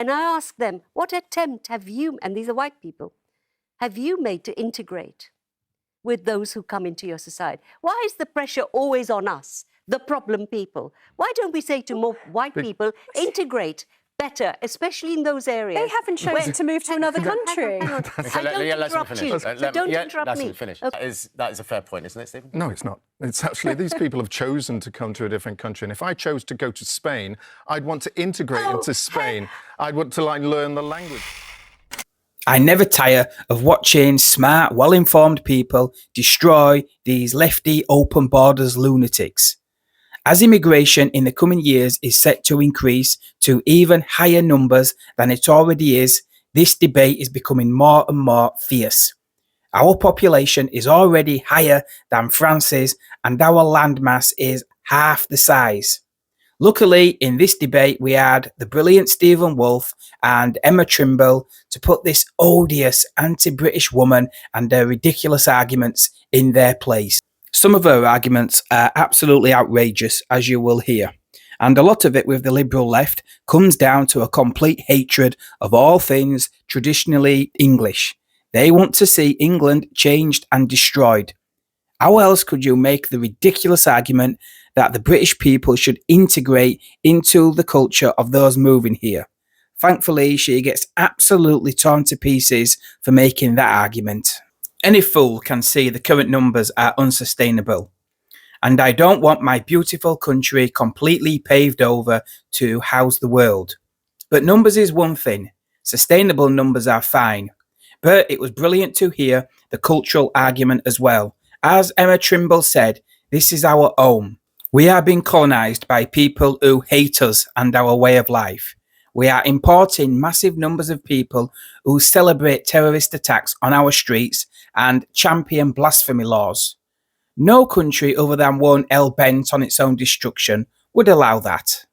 And I ask them, what attempt have you, and these are white people, have you made to integrate with those who come into your society? Why is the pressure always on us, the problem people? Why don't we say to more white people, integrate better, especially in those areas? They haven't chosen to move to another country. Hang on. I don't interrupt you, so don't interrupt me. Finish. Okay. That is a fair point, isn't it, Stephen? No, it's not. It's actually, these people have chosen to come to a different country. And if I chose to go to Spain, I'd want to integrate into Spain. I'd want to learn the language. I never tire of watching smart, well-informed people destroy these lefty open borders lunatics. As immigration in the coming years is set to increase to even higher numbers than it already is, this debate is becoming more and more fierce. Our population is already higher than France's, and our landmass is half the size. Luckily, in this debate, we had the brilliant Stephen Wolfe and Emma Trimble to put this odious anti-British woman and her ridiculous arguments in their place. Some of her arguments are absolutely outrageous, as you will hear. And a lot of it with the liberal left comes down to a complete hatred of all things traditionally English. They want to see England changed and destroyed. How else could you make the ridiculous argument that the British people should integrate into the culture of those moving here? Thankfully, she gets absolutely torn to pieces for making that argument. Any fool can see the current numbers are unsustainable. And I don't want my beautiful country completely paved over to house the world. But numbers is one thing. Sustainable numbers are fine. But it was brilliant to hear the cultural argument as well. As Emma Trimble said, this is our home. We are being colonised by people who hate us and our way of life. We are importing massive numbers of people who celebrate terrorist attacks on our streets and champion blasphemy laws. No country other than one hell-bent on its own destruction would allow that.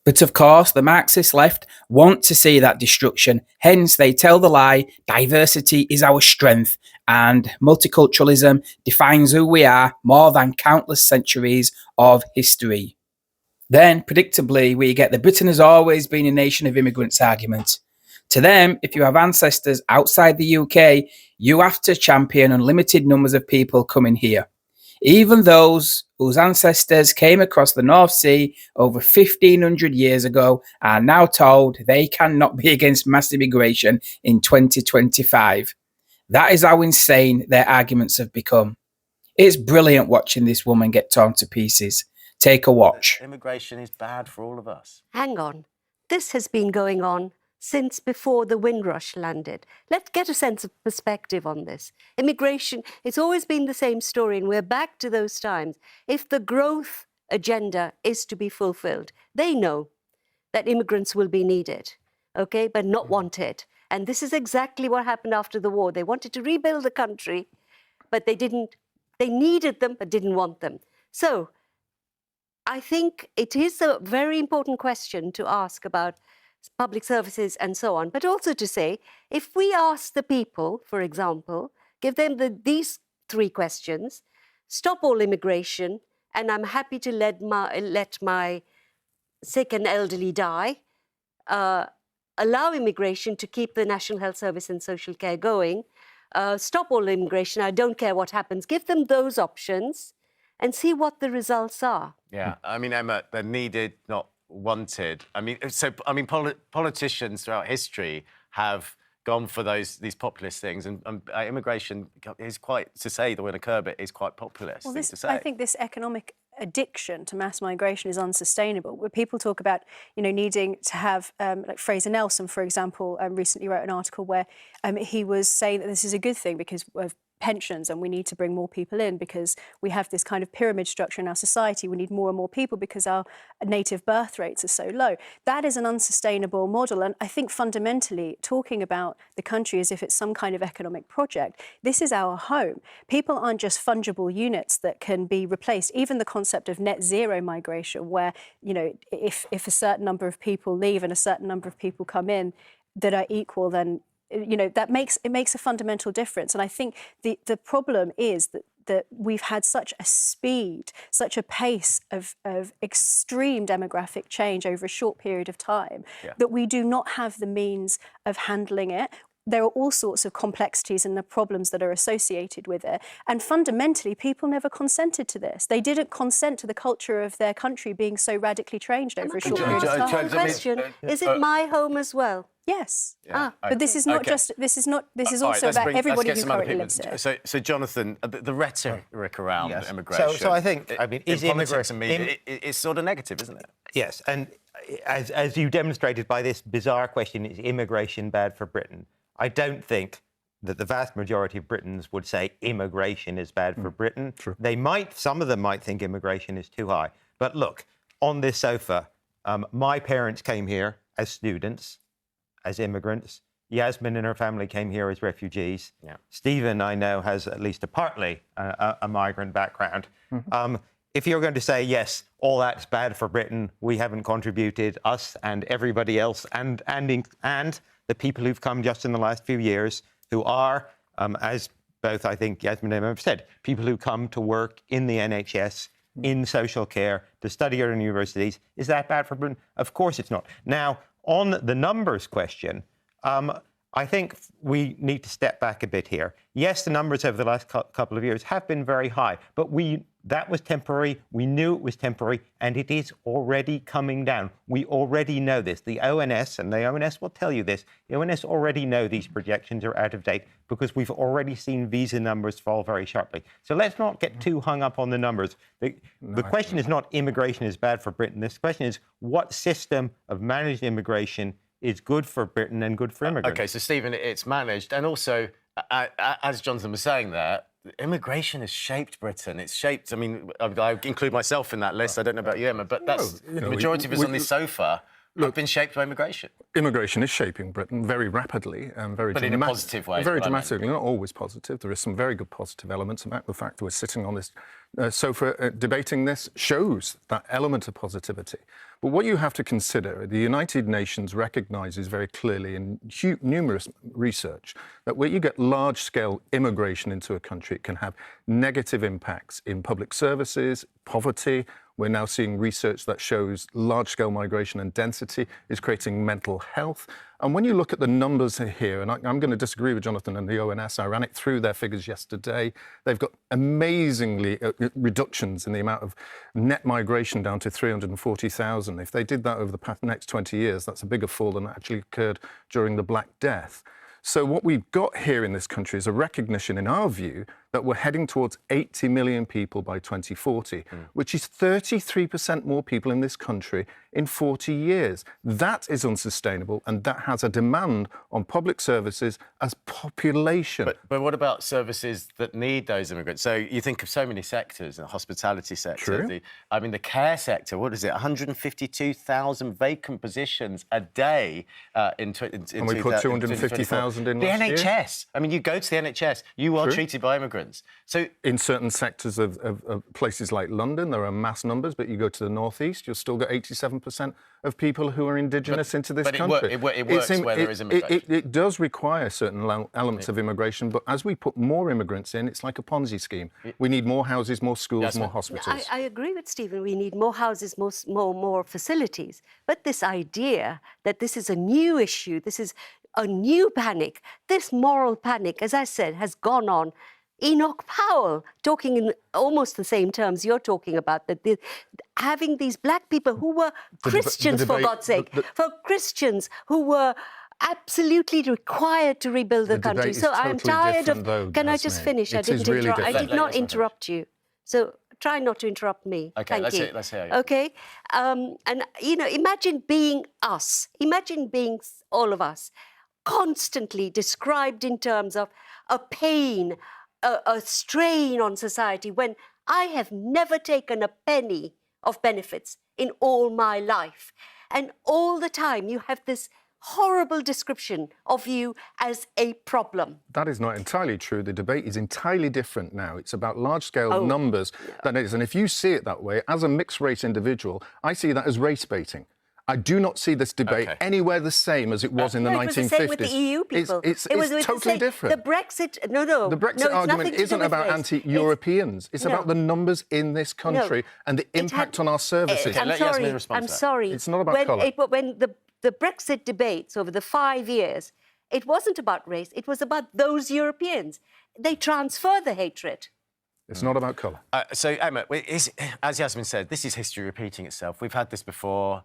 But of course, the Marxist left want to see that destruction, hence they tell the lie, diversity is our strength, and multiculturalism defines who we are more than countless centuries of history. Then, predictably, we get the Britain has always been a nation of immigrants argument. To them, if you have ancestors outside the UK, you have to champion unlimited numbers of people coming here. Even those whose ancestors came across the North Sea over 1,500 years ago are now told they cannot be against mass immigration in 2025. That is how insane their arguments have become. It's brilliant watching this woman get torn to pieces. Take a watch. Immigration is bad for all of us. Hang on. This has been going on since before the Windrush landed. Let's get a sense of perspective on this. Immigration, it's always been the same story, and we're back to those times. If the growth agenda is to be fulfilled, they know that immigrants will be needed, okay, but not wanted. And this is exactly what happened after the war. They wanted to rebuild the country, but they didn't. They needed them, but didn't want them. So I think it is a very important question to ask about public services and so on, but also to say, if we ask the people, for example, give them these three questions: stop all immigration, and I'm happy to let my sick and elderly die, allow immigration to keep the National Health Service and social care going, stop all immigration, I don't care what happens. Give them those options and see what the results are. Yeah, I mean, Emma, they're needed, not wanted. I mean, politicians throughout history have gone for these populist things, and immigration is quite, to say the word a curb it, is quite populist. Well, I think this economic addiction to mass migration is unsustainable. Where people talk about, needing to have, like Fraser Nelson, for example, recently wrote an article where he was saying that this is a good thing because of pensions, and we need to bring more people in because we have this kind of pyramid structure in our society. We need more and more people because our native birth rates are so low. That is an unsustainable model. And I think fundamentally, talking about the country as if it's some kind of economic project, this is our home. People aren't just fungible units that can be replaced. Even the concept of net zero migration, where, if a certain number of people leave and a certain number of people come in that are equal, then that makes a fundamental difference. And I think the problem is that that we've had such a speed, such a pace of extreme demographic change over a short period of time that we do not have the means of handling it. There are all sorts of complexities and the problems that are associated with it. And fundamentally, people never consented to this. They didn't consent to the culture of their country being so radically changed over a short period of time. One question, is it my home as well? Yes. Yeah. But this is not just, this is also about everybody who currently lives here. So Jonathan, the rhetoric around immigration. So I think, is politics and media, it's sort of negative, isn't it? Yes, and as you demonstrated by this bizarre question, is immigration bad for Britain? I don't think that the vast majority of Britons would say immigration is bad for Britain. True. Some of them might think immigration is too high. But look, on this sofa, my parents came here as students, as immigrants. Yasmin and her family came here as refugees. Yeah. Stephen, I know, has at least partly a migrant background. If you're going to say, yes, all that's bad for Britain, we haven't contributed, us and everybody else, and the people who've come just in the last few years, who are, as both I think Yasmin and I have said, people who come to work in the NHS, in social care, to study at universities. Is that bad for Britain? Of course it's not. Now, on the numbers question, I think we need to step back a bit here. Yes, the numbers over the last couple of years have been very high, but that was temporary. We knew it was temporary, and it is already coming down. We already know this. The ONS, and the ONS will tell you this, the ONS already know these projections are out of date because we've already seen visa numbers fall very sharply. So let's not get too hung up on the numbers. The question is not immigration is bad for Britain. This question is what system of managed immigration is good for Britain and good for immigrants. OK, so Stephen, it's managed. And also, as Jonathan was saying there, immigration has shaped Britain. It's shaped, I mean, I include myself in that list. I don't know about you, Emma, but that's the majority of us on this sofa have been shaped by immigration. Immigration is shaping Britain very rapidly and very But in a positive way. Very dramatically, not always positive. There are some very good positive elements. In fact, the fact that we're sitting on this sofa debating this shows that element of positivity. But what you have to consider, the United Nations recognises very clearly in numerous research that where you get large-scale immigration into a country, it can have negative impacts in public services, poverty. We're now seeing research that shows large-scale migration and density is creating mental health. And when you look at the numbers here, and I'm going to disagree with Jonathan and the ONS, I ran it through their figures yesterday. They've got amazingly reductions in the amount of net migration down to 340,000. If they did that over the next 20 years, that's a bigger fall than actually occurred during the Black Death. So what we've got here in this country is a recognition, in our view, that we're heading towards 80 million people by 2040, which is 33% more people in this country in 40 years. That is unsustainable, and that has a demand on public services as population. But what about services that need those immigrants? So you think of so many sectors, the hospitality sector, the care sector, what is it, 152,000 vacant positions a day in and we put 250,000 in last year. The NHS. I mean, you go to the NHS, you are treated by immigrants. So in certain sectors of places like London, there are mass numbers, but you go to the northeast, you'll still get 87% of people who are indigenous into this country. It works where there is immigration. It does require certain elements of immigration, but as we put more immigrants in, it's like a Ponzi scheme. We need more houses, more schools, more hospitals. I agree with Stephen. We need more houses, more facilities. But this idea that this is a new issue, this is a new panic, this moral panic, as I said, has gone on. Enoch Powell, talking in almost the same terms you're talking about, that having these black people who were Christians, for God's sake, for Christians who were absolutely required to rebuild the country. So I'm tired of... Can I just finish? I did not interrupt you. So try not to interrupt me. OK, Thank you. let's hear you. OK? And, imagine being us. Imagine being all of us constantly described in terms of a pain, a strain on society, when I have never taken a penny of benefits in all my life. And all the time you have this horrible description of you as a problem. That is not entirely true. The debate is entirely different now. It's about large-scale numbers. That is, and if you see it that way, as a mixed-race individual, I see that as race baiting. I do not see this debate anywhere the same as it was in the 1950s. It was the same with the EU people. It's totally different. The Brexit, no. The Brexit argument isn't about anti-Europeans. It's about the numbers in this country and the impact on our services. I'm sorry. It's not about colour. When the Brexit debates over the 5 years, it wasn't about race. It was about those Europeans. They transfer the hatred. It's not about colour. So, Emma, as Yasmin said, this is history repeating itself. We've had this before.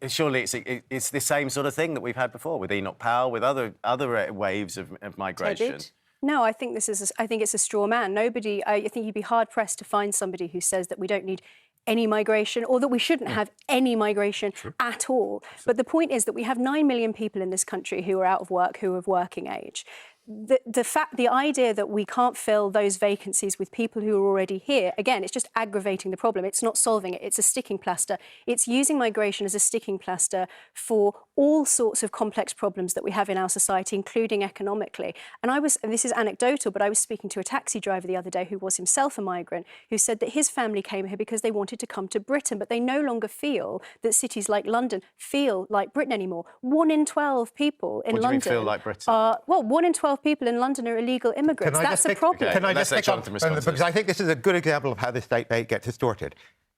Surely it's the same sort of thing that we've had before with Enoch Powell, with other waves of migration. No, I think it's a straw man. I think you'd be hard pressed to find somebody who says that we don't need any migration or that we shouldn't have any migration at all. But the point is that we have 9 million people in this country who are out of work, who are of working age. The idea that we can't fill those vacancies with people who are already here, again, it's just aggravating the problem. It's not solving it. It's a sticking plaster. It's using migration as a sticking plaster for all sorts of complex problems that we have in our society, including economically. And this is anecdotal, but I was speaking to a taxi driver the other day who was himself a migrant, who said that his family came here because they wanted to come to Britain, but they no longer feel that cities like London feel like Britain anymore. 1 in 12 people in London. What do you mean feel like Britain? 1 in 12 people in London are illegal immigrants. That's a problem. Can I just pick up, because I think this is a good example of how this debate gets distorted.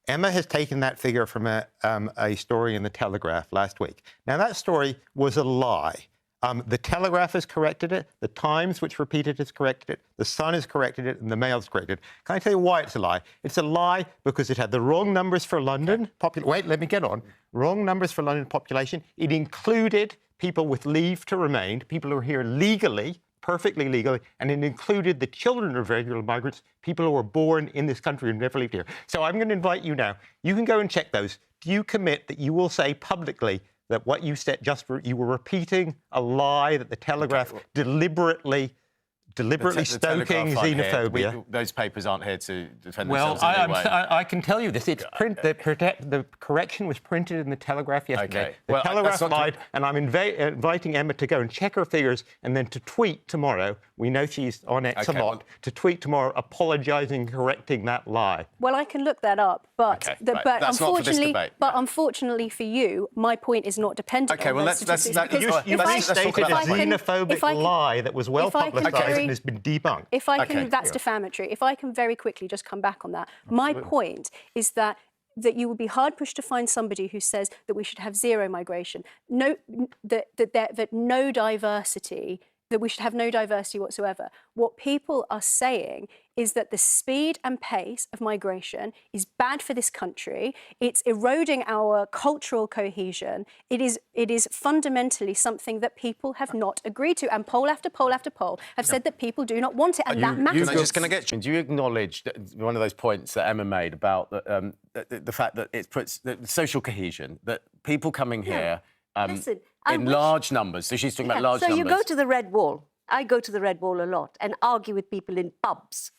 Emma has taken that figure from a story in The Telegraph last week. Now, that story was a lie. The Telegraph has corrected it, the Times, which repeated, has corrected it, the Sun has corrected it, and the Mail's corrected it. Can I tell you why it's a lie? It's a lie because it had the wrong numbers for London. Wait, let me get on. Wrong numbers for London population. It included people with leave to remain, people who are here legally, perfectly legally, and it included the children of regular migrants, people who were born in this country and never lived here. So I'm going to invite you now. You can go and check those. Do you commit that you will say publicly that what you said you were repeating a lie, that the Telegraph deliberately stoking xenophobia? Those papers aren't here to defend themselves in any way. I can tell you this. It's the correction was printed in the Telegraph yesterday. The Telegraph lied, and I'm inviting Emma to go and check her figures and then to tweet tomorrow. We know she's on X a lot. To tweet tomorrow apologising, correcting that lie. Well, I can look that up, but unfortunately for you, my point is not dependent on those statistics. You stated a xenophobic lie that was well publicised and has been debunked. If I can, that's defamatory. If I can very quickly just come back on that. My point is that you would be hard pushed to find somebody who says that we should have zero migration, that no diversity, that we should have no diversity whatsoever. What people are saying is that the speed and pace of migration is bad for this country. It's eroding our cultural cohesion. It is fundamentally something that people have not agreed to. And poll after poll after poll have said that people do not want it, and that matters. Do you acknowledge one of those points that Emma made about the fact that it puts the social cohesion, that people coming here in large numbers, so she's talking about large numbers. So you go to the Red Wall. I go to the Red Wall a lot and argue with people in pubs.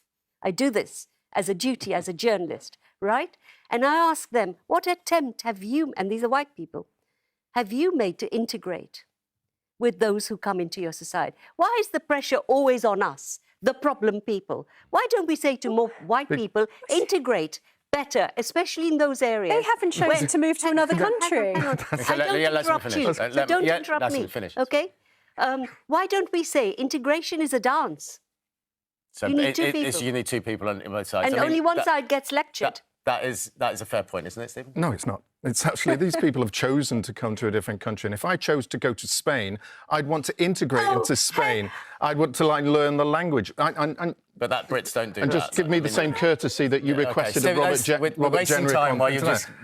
I do this as a duty, as a journalist, right? And I ask them, what attempt have you, and these are white people, have you made to integrate with those who come into your society? Why is the pressure always on us, the problem people? Why don't we say to more white people, integrate better, especially in those areas? They haven't chosen to move to another country. Don't interrupt me. Okay? Why don't we say integration is a dance? So you need two people. You need two people on both sides. And only one side gets lectured. That is a fair point, isn't it, Stephen? No, it's not. It's actually, these people have chosen to come to a different country. And if I chose to go to Spain, I'd want to integrate into Spain. I'd want to learn the language. But that Brits don't do that. And just give me the same courtesy that you requested of Robert Jenner.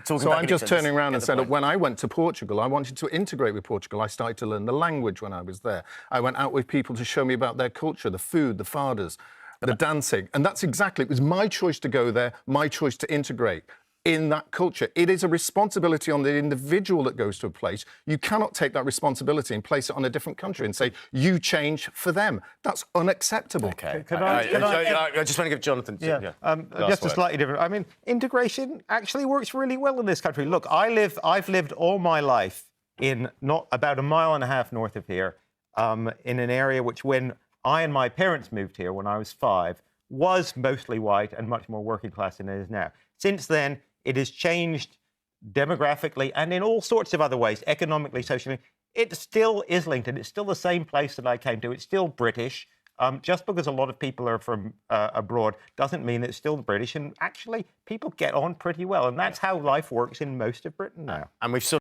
So I'm just turning around and saying that when I went to Portugal, I wanted to integrate with Portugal. I started to learn the language when I was there. I went out with people to show me about their culture, the food, the fadas, the dancing. And that's exactly, it was my choice to go there, my choice to integrate in that culture. It is a responsibility on the individual that goes to a place. You cannot take that responsibility and place it on a different country and say, you change for them. That's unacceptable. Okay. I just want to give Jonathan... just a slightly different... I mean, integration actually works really well in this country. Look, I've lived all my life in about a mile and a half north of here, in an area which, when I and my parents moved here when I was 5, was mostly white and much more working class than it is now. Since then, it has changed demographically, and in all sorts of other ways, economically, socially, it still is linked, and it's still the same place that I came to. It's still British. Just because a lot of people are from abroad doesn't mean it's still British. And actually, people get on pretty well. And that's how life works in most of Britain now. And we've sort